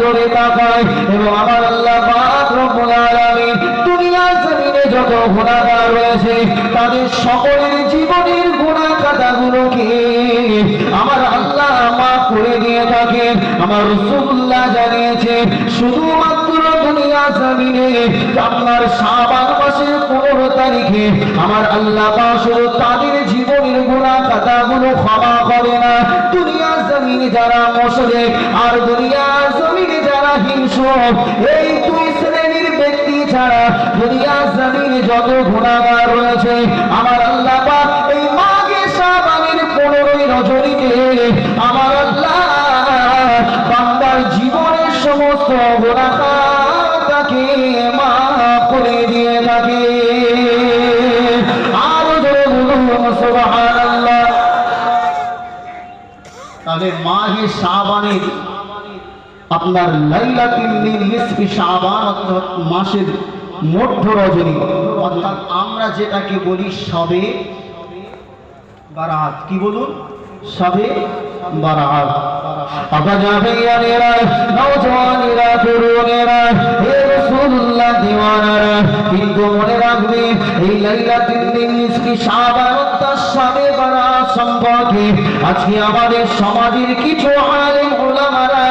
নজরে তাকায় এবং আমার আল্লাহ পাক রব্বুল আলামিন দুনিয়ার জমিনে যত গুনাহগার রয়েছে তাদের সকলের জীবনের গুনাহ খাতাগুলোকে আমার আল্লাহ মাফ করে দিয়ে থাকেন। আমার রাসূলুল্লাহ জানিয়েছে শুধুমাত্র দুনিয়া জমিনে আপনার শাবান মাসের 15 তারিখে আমার আল্লাহ পাক শুধু তাদের জীবনের গুনাহ খাতাগুলো ক্ষমা করে না, দুনিয়া জমিনে যারা মুশরিক আর দুনিয়া জমিনে যারা হিংস্র এই দুই শ্রেণীর ব্যক্তি ছাড়া দুনিয়া জমিনে যত গুনাহগার রয়েছে আমার আল্লাহ পাক এই মাঘে শাবানের 15 রজনীতে আমার আল্লাহ বান্দার জীবনের সমস্ত গুনাহ খাতাকে মাফ করে দিয়ে থাকে। আরো জোরে বলুন সুবহানাল্লাহ। তাহলে মাহে শাবানের আপনার লাইলাতুল নিসফি শাবান অর্থাৎ মাসের মধ্য রজনী অর্থাৎ আমরা যেটাকে বলি শবে বারাত, কি বলুন শবে বারাত। আবাজাবিয়ানেরা নওজওয়ানেরা তরুণেরা হে রাসূলুল্লাহ দিওয়ানারা কিন্তু মনে রাখবে এই লাইলাতুল নিসফি শাবান অর্থাৎ শবে বারাত সম্পর্কে আজকে আমাদের সমাজের কিছু আলেম উলামারা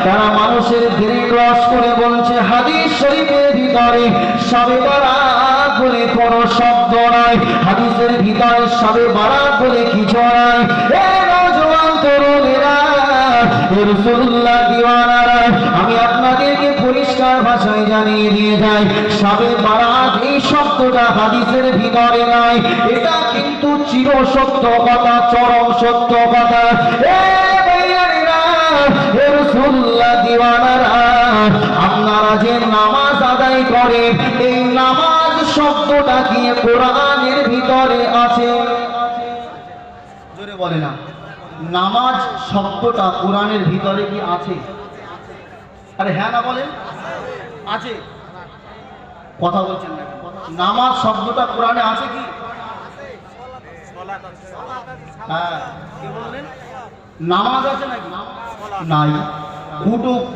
তারা মানুষের ব্রেন রস করে বলছে হাদিস শরীফের ভিতরে শবে বারাত বলে কোনো শব্দ নাই, হাদিসের ভিতরে শবে বারাত বলে কিছু নাই। হে নওজওয়ান তরুণেরা হে রাসূলুল্লাহ দিওয়ানারা আমি আপনাদেরকে পরিষ্কার ভাষায় জানিয়ে দিয়ে যাই শবে বারাত এই শব্দটা হাদিসের ভিতরে নাই, এটা কিন্তু চির সত্য কথা, চরম সত্য কথা। রাসূলুল্লাহ দিওয়ানারা আপনারা যে নামাজ আদায় করেন এই নামাজ শব্দটা কি কোরআনের ভিতরে আছে? জোরে বলে না, নামাজ শব্দটা কোরআনের ভিতরে কি আছে? আরে হ্যাঁ না বলেন, আছে। কথা বলছেন না, নামাজ শব্দটা কোরআনে আছে কি? হ্যাঁ, কি বললেন? নামাজ আছে নাকি? নাই।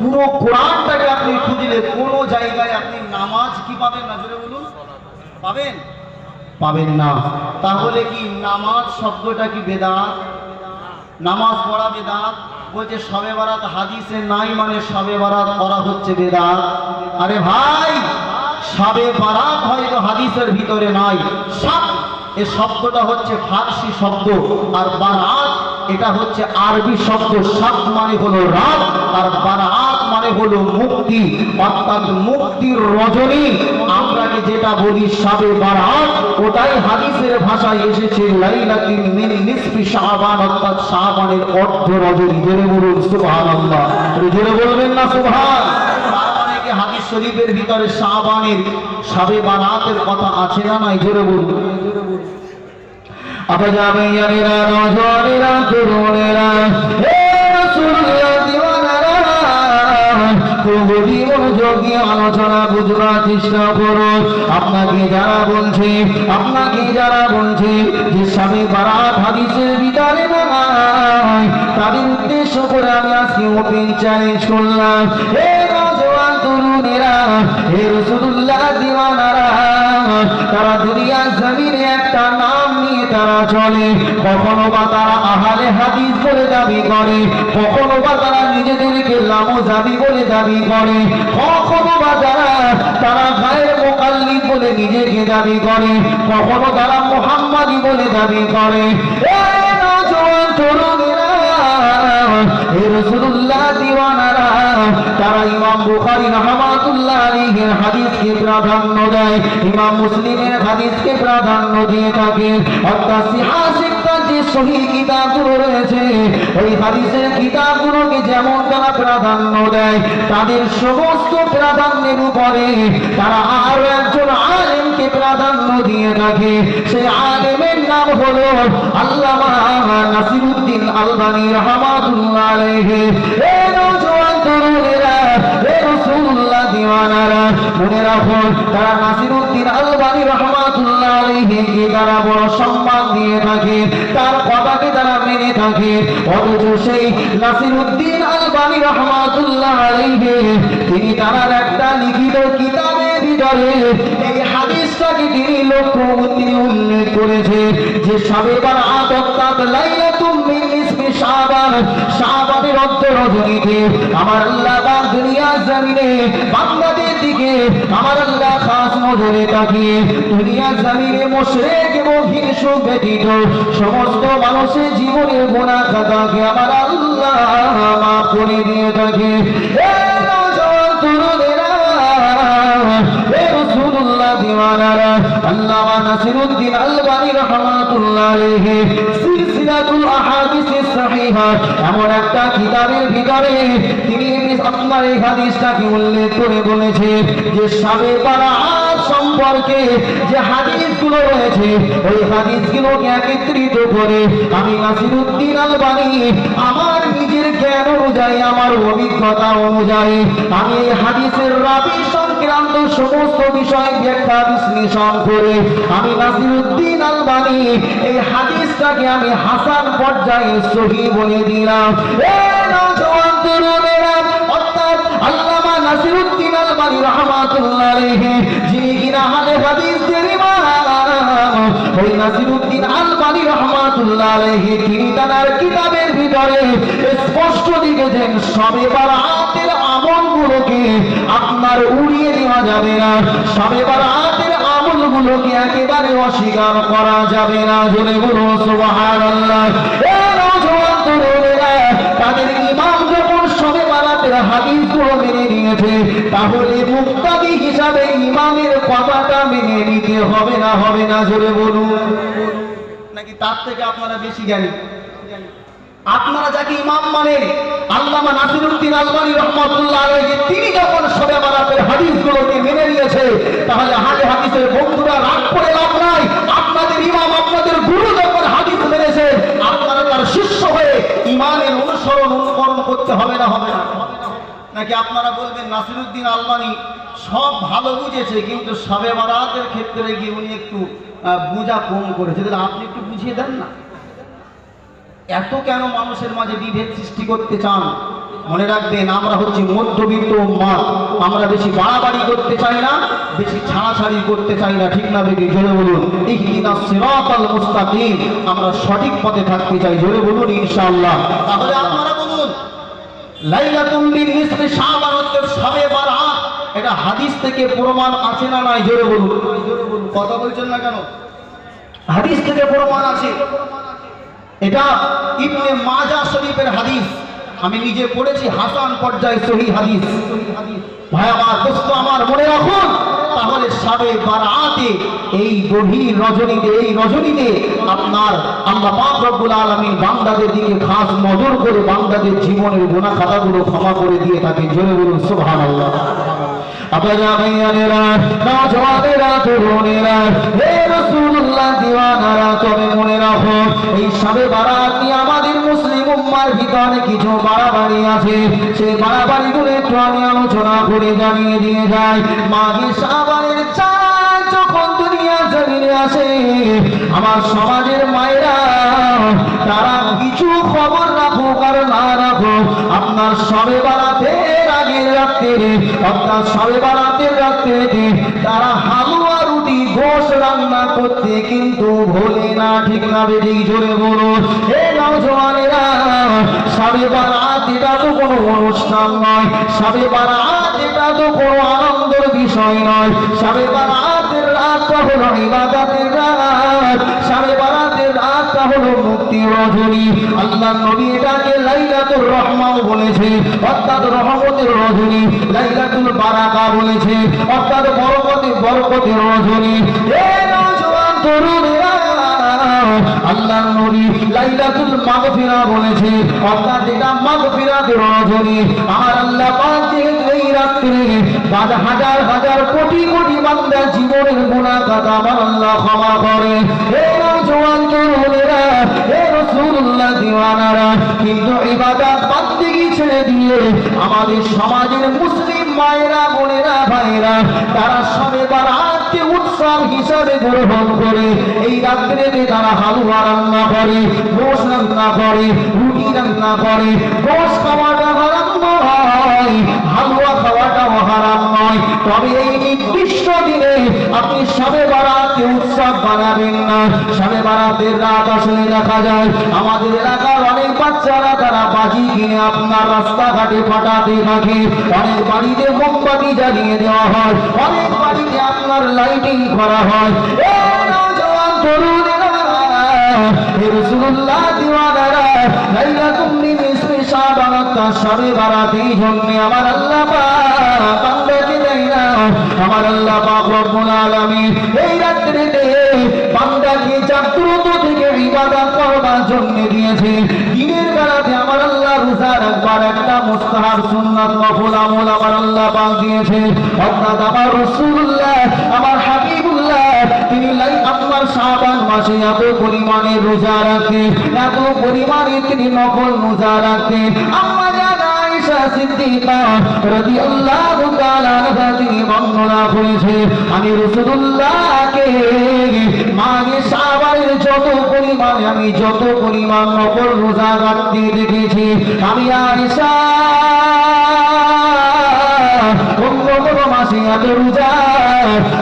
পুরো কোরআনটাকে আপনি খুঁজলে কোনো জায়গায় আপনি নামাজ কি পাবেন না? জোরে বলুন, পাবেন? পাবেন না। তাহলে কি নামাজ শব্দটা কি বেদাত? নামাজ পড়া বেদাত? বলছে শবে বারাত হাদিসে নাই মানে শবে বারাত করা হচ্ছে বেদাত। আরে ভাই, শবে বারাত হয়তো হাদিসের ভিতরে নাই, শাব এই শব্দটা হচ্ছে ফারসি শব্দ আর বারাত এটা হচ্ছে আরবি শব্দ। শাব মানে হলো রাত আর বারাত মানে হলো মুক্তি, অর্থাৎ মুক্তির রজনী। আমরা যেটা বলি শবে বারাত ওটাই হাদিসের ভাষায় এসেছে লাইলাতুল নিসফি শাবান অর্থাৎ শাবানের অর্ধ রজনী। জোরে বলুন সুবহানাল্লাহ। জোরে বলবেন না সুবহান? হাদিস শরীফের ভিতরে শাবানের শবে বারাতের কথা আছে না নাই? জোরে বলুন। আবাজাবিয়ানেরা নওজওয়ানেরা তরুণেরা হে রাসূলুল্লাহ দিওয়ানারা খুবই মনোযোগী আলোচনা বুঝবার চেষ্টা করুন। আপনাকে যারা বলছে যে শবে বারাত হাদিসের ভিতরে নাই তাদের উদ্দেশ্য করে আমি আজকে ওপেন চ্যালেঞ্জ করলাম। হে নওজওয়ান তরুণেরা হে রাসূলুল্লাহ দিওয়ানারা তারা দুনিয়ার জমিনে একটা নাম নিয়ে তারা চলে, কখনো বা তারা আহলে হাদিস বলে দাবি করে, কখনো বা তারা নিজেদেরকে লামোজাবি বলে দাবি করে, কখনো বা তারা গায়ের মুকাল্লিদ বলে নিজেকে দাবি করে, কখনো তারা মুহাম্মাদি বলে দাবি করে। এই নওজওয়ান তরুণেরা হে রাসূলুল্লাহ দিওয়ানারা তারা ইমাম বুখারী রাহমাতুল্লাহ আলাইহির হাদিসকে প্রাধান্য দেয়, ইমাম মুসলিমের হাদিসকে প্রাধান্য দিয়ে থাকে। অর্থাৎ সিহাসিকতার যে সহিহ কিতাবগুলো রয়েছে ওই হাদিসের কিতাবগুলোকে যেমন তারা প্রাধান্য দেয় তাদের সমস্ত প্রাধান্যের উপরে তারা আরো একজন আলেমকে প্রাধান্য দিয়ে থাকে। সেই আলেমের নাম হলো আল্লামা নাসিরউদ্দিন আলবানী রাহমাতুল্লাহ আলাইহি। হে নওজওয়ান তরুণেরা হে রাসূলুল্লাহ দিওয়ানারা মনে রাখুন তারা নাসিরউদ্দিন আলবানী রাহমাতুল্লাহ আলাইহিকে তারা বড় সম্মান দিয়ে থাকে, তার কথাকে তারা মেনে থাকে। অথচ সেই নাসিরউদ্দিন আলবানী রাহমাতুল্লাহ আলাইহি তিনি তার একটা লিখিত কিতাবের ভিতরে এই হাদিসটাকে তিনি উল্লেখ করেছে যে শবে বারাত অর্থাৎ লাইলাতুম মিন নিসফি শাবান, শাবানের অর্ধ রজনীতে আমার আল্লাহ পাক দুনিয়ার জমিনে বান্দাদের দিকে আমার আল্লাহ খাস নজরে তাকিয়ে দুনিয়ার জমিনে মুশরিক এবং হিংসুক ব্যতীত সমস্ত মানুষের জীবনের গুনাহ খাতাকে আমার আল্লাহ মাফ করে দিয়ে থাকে। দিওয়ানারা আল্লামা নাসিরউদ্দিন আলবানী রাহমাতুল্লাহ আলাইহি সিলসিলাতুল আহাদিসিস সহিহা এমন একটা কিতাবের ভিতরে তিনি আপনার এই হাদিসটাকে উল্লেখ করে বলেছে যে শবে বারাত সম্পর্কে যে হাদিসগুলো রয়েছে ওই হাদিসগুলোকে একত্রিত করে আমি নাসিরউদ্দিন আলবানী আমার নিজের জ্ঞান অনুযায়ী আমার অভিজ্ঞতা অনুযায়ী আমি এই হাদিসের রাবি সংক্রান্ত সমস্ত বিষয় ব্যাখ্যা বিশ্লেষণ করে আমি নাসিরউদ্দিন আলবানী এই হাদিসটাকে আমি হাসান পর্যায়ে সহিহ বলে দিলাম। নওজোয়ান তরুণেরা অর্থাৎ আল্লামা নাসিরউদ্দিন আলবানী রাহমাতুল্লাহ আলাইহি যিনি কিনা হাদিসের ইমাম ওই নাসিরউদ্দিন আলবানী রাহমাতুল্লাহ আলাইহি তিনি তার কিতাবের ভিতরে স্পষ্ট লিখেছেন শবে বারাতের আমলগুলোকে আপনার উড়িয়ে দেওয়া যাবে না, শবে বারাতের আমলগুলোকে একেবারে অস্বীকার করা যাবে না। জোরে বলুন সুবহানাল্লাহ। নওজোয়ান তরুণেরা তাদের ইমাম যখন শবে বারাতের হাদিসগুলো মেনে নিয়েছে তাহলে মুক্তাদি হিসাবে ইমামের কথাটা মেনে নিতে হবে না জোরে বলুন। নাকি তার থেকে আপনারা বেশি জ্ঞানী? আপনারা যাকে ইমাম মানেন আল্লামা নাসিরউদ্দিন আলবানী রাহমাতুল্লাহ আলাইহি তিনি যখন শবে বারাতের হাদিসগুলোকে মেনে নিয়েছে তাহলে হাদিসের বন্ধুরা রাগ করে লাভ নাই। আপনাদের ইমাম আপনাদের গুরু যখন হাদিস মেনেছে আপনারা তার শিষ্য হয়ে ইমানের অনুকরণ করতে হবে না? নাকি আপনারা বলবেন নাসিরউদ্দিন আলবানী সব ভালো বুঝেছে কিন্তু শবে বারাতের ক্ষেত্রে গিয়ে উনি একটু বুঝা কম করেছে, তাহলে আপনি একটু বুঝিয়ে দেন না। এত কেন মানুষের মাঝে বিভেদ সৃষ্টি করতে চান? মনে রাখবেন আমরা হচ্ছে মধ্যবিত্ত উম্মাহ, আমরা বেশি বাড়াবাড়ি করতে চাই না, বেশি ছাড়াছাড়ি করতে চাই না, ঠিক না বেশি? জোরে বলুন ইহদিনাস সিরাতাল মুস্তাকিম, আমরা সঠিক পথে থাকতে চাই, জোরে বলুন ইনশাআল্লাহ। তাহলে আপনারা বলুন লাইলাতুম মিন নিসফি শাবান অর্থাৎ শবে বারাত এটা হাদিস থেকে প্রমাণ আছে না নাই? জোরে বলুন। কথা বলছেন না কেন? হাদিস থেকে প্রমাণ আছে। এটা ইবনে মাজাহ শরীফের হাদিস, আমি নিজে পড়েছি, হাসান পর্যায়ে সহিহ হাদিস। ভাই আমার, দোস্ত আমার, মনে রাখুন তাহলে শবে বারাতে এই গভীর রজনীতে আপনার আল্লাহ পাক রব্বুল আলামিন বান্দাদের দিকে খাস নজর করে বান্দাদের জীবনের গুনাহ খাতাগুলো ক্ষমা করে দিয়ে থাকে। জোরে বলুন সুবহানাল্লাহ। আবাজা ভাইয়ানেরা, নওজওয়ানেরা, তরুণেরা, হে রাসূলুল্লাহ দিওয়ানারা, তবে মনে রাখো এই শবে বারাত নিয়ে আমাদের মুসলিম উম্মার ভিতরে কিছু বাড়াবাড়ি আছে। সেই বাড়াবাড়িগুলো একটু আমি আলোচনা করে জানিয়ে দিয়ে যাই। মাঘে শাবানের চাঁদ যখন দুনিয়ার জমিনে আসে আমার সমাজের মায়েরা তারা কিছু খবর রাখো আর না রাখো আপনার শবে বারাতের আগের রাত্রে অর্থাৎ শবে বারাতের রাত্রে তারা হালুয়া রুটি গোশ রান্না করতে কিন্তু ভোলে না, ঠিক না বেঠিক? জোরে বলুন হে নওজওয়ানেরা, শবে বারাত এটা তো কোনো অনুষ্ঠান নয়, শবে বারাত এটা তো কোনো আনন্দের বিষয় নয়। শবে বারাতের রাতটা হলো ইবাদতের রাত, শবে বারাতের রাতটা হলো মুক্তির রজনী। আল্লাহর নবী এটাকে লাইলাতুর রহমাও বলেছে অর্থাৎ রহমতের রজনী, লাইলাতুল বারাকা বলেছে অর্থাৎ বরকতের রজনী। হে নওজওয়ান তরুণেরা, আল্লাহর নবী লাইলাতুল মাগফিরা বলেছে অর্থাৎ এটা মাগফিরাতের রজনী। আমার আল্লাহ পাক যেহেতু এই রাত্রে হাজার হাজার কোটি কোটি বান্দার জীবনের গুনাহ খাতা আমার আল্লাহ ক্ষমা করে। হে নওজওয়ান তরুণেরা, হে রাসূলুল্লাহ দিওয়ানারা, কিন্তু ইবাদত বান্দেগি ছেড়ে দিয়ে আমাদের সমাজের মুসলিম মায়েরা বোনেরা ভাইরা তারা সবে বারাতকে উৎসব হিসাবে গ্রহণ করে এই রাত্রিতে তারা হালুয়া রান্না করে, গোশ রান্না করে, রুটি রান্না করে। গোশ খাওয়াটা হারাম নয়, হালুয়া খাওয়াটাও হারাম নয়, তবে এই নির্দিষ্ট দিনে আপনি সবে বারাতকে উৎসব বানাবেন না। সবে বারাতের রাত আসলে দেখা যায় আমাদের এলাকার অনেক বাচ্চারা তারা বাজি কিনে আপনার রাস্তাঘাটে ফাটাতে থাকে, অনেক বাড়িতে মোমবাতি জ্বালিয়ে দেওয়া হয়, অনেক বাড়িতে আপনার লাইটিং করা হয়। নওজোয়ান তরুণেরা, রাসূলুল্লাহ দিওয়ানারা, লাইলাতুল নিসফি শাবান শবে বারাতের জন্য আমার আল্লাহ পাক বান্দাকে দেয় না। আমার আল্লাহ পাক রব্বুল আলামিন এই রাত্রিতে বান্দাকে জাগ্রত থেকে ইবাদত করবার জন্য দিয়েছে। দিনের বেলাতে আমার আল্লাহ রোজা রাখবার একটা মুস্তাহাব সুন্নাত নফল আমল আমার আল্লাহ পাক দিয়েছে। অর্থাৎ আমার রাসূলুল্লাহ আমার হাবিবুল্লাহ তিনি আপনার শাবান মাসে এত পরিমাণে রোজা রাখতেন, এত পরিমাণে তিনি নফল রোজা রাখতেন। আম্মা জান আয়েশা সিদ্দিকা রাদিয়াল্লাহু তাআলা আনহা তিনি বর্ণনা করেছে, আমি রাসূলুল্লাহকে মাঘে শাবানের যত পরিমাণ নফল রোজা রাখতে দেখেছি, আমি আয়েশা অন্য কোনো মাসে এত রোজা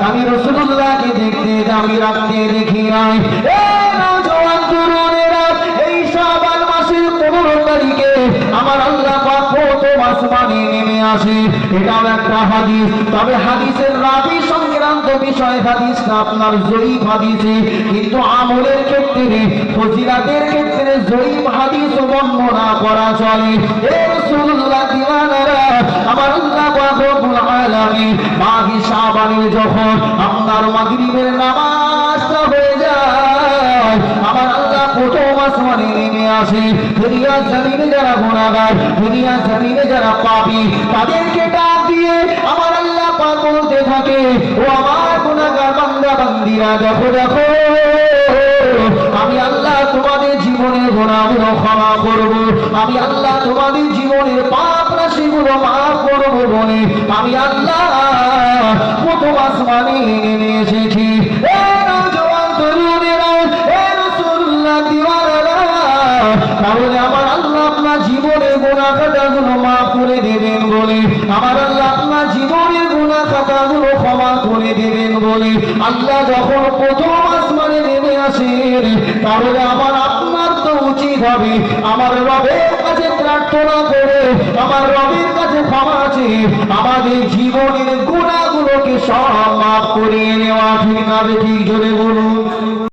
আমি রাসূলুল্লাহকে দেখতে আমি রাখতে দেখি নাই। নওজোয়ান তরুণেরা, এই শাবান মাসের 15 তারিখে আমার আল্লাহ পাক প্রথম আসমানে নেমে আসে, এটাও একটা হাদিস। তবে হাদিসের রাবি সংক্রান্ত বিষয় হাদিসটা আপনার জয়ীফ হাদিসে, কিন্তু আমলের ক্ষেত্রে ফজিলাতের ক্ষেত্রে জয়ীফ হাদিস বর্ণনা করা চলে। রাসূলুল্লাহ দিওয়ানারা, আমার আল্লাহ পাক রব্বুল আলামিন মাঘে শাবানের যখন আপনার মাগরিবের নামাজটা হয়ে যায়, আমার আল্লাহ প্রথম আসমানে নেমে আসে। দুনিয়া জমিনে যারা গুনাহগার, দুনিয়া জমিনে যারা পাপী, তাদেরকে ডাক দিয়ে আমার আল্লাহ পাক বলতে থাকে, ও আমার গুনাহগার বান্দা বান্দিরা, দেখো দেখো আমি আল্লাহ তোমাদের জীবনের গুনাহগুলো ক্ষমা করব, আমি আল্লাহ তোমাদের জীবনের পাপ রাশিগুলো মাফ করব বলে আমি আল্লাহ প্রথম আসমানে নেমে এসেছি। নওজোয়ান তরুণেরা, রাসূলুল্লাহ দিওয়ানারা, তাহলে আমার আল্লাহ আপনার জীবনের গুনাহ খাতাগুলো মাফ করে দেবেন বলে, আমার আল্লাহ আপনার জীবনের গুনাহ খাতাগুলো ক্ষমা করে দেবেন বলে আল্লাহ যখন প্রথম আসমানে নেমে আসেন, তাহলে আমার আপনার তো উচিত হবে আমার রবের কাছে প্রার্থনা করে, আমার রবের কাছে ক্ষমা চেয়ে আমাদের জীবনের গুনাহগুলোকে সব মাফ করিয়ে নেওয়া। ঠিক না? ঠিক জোরে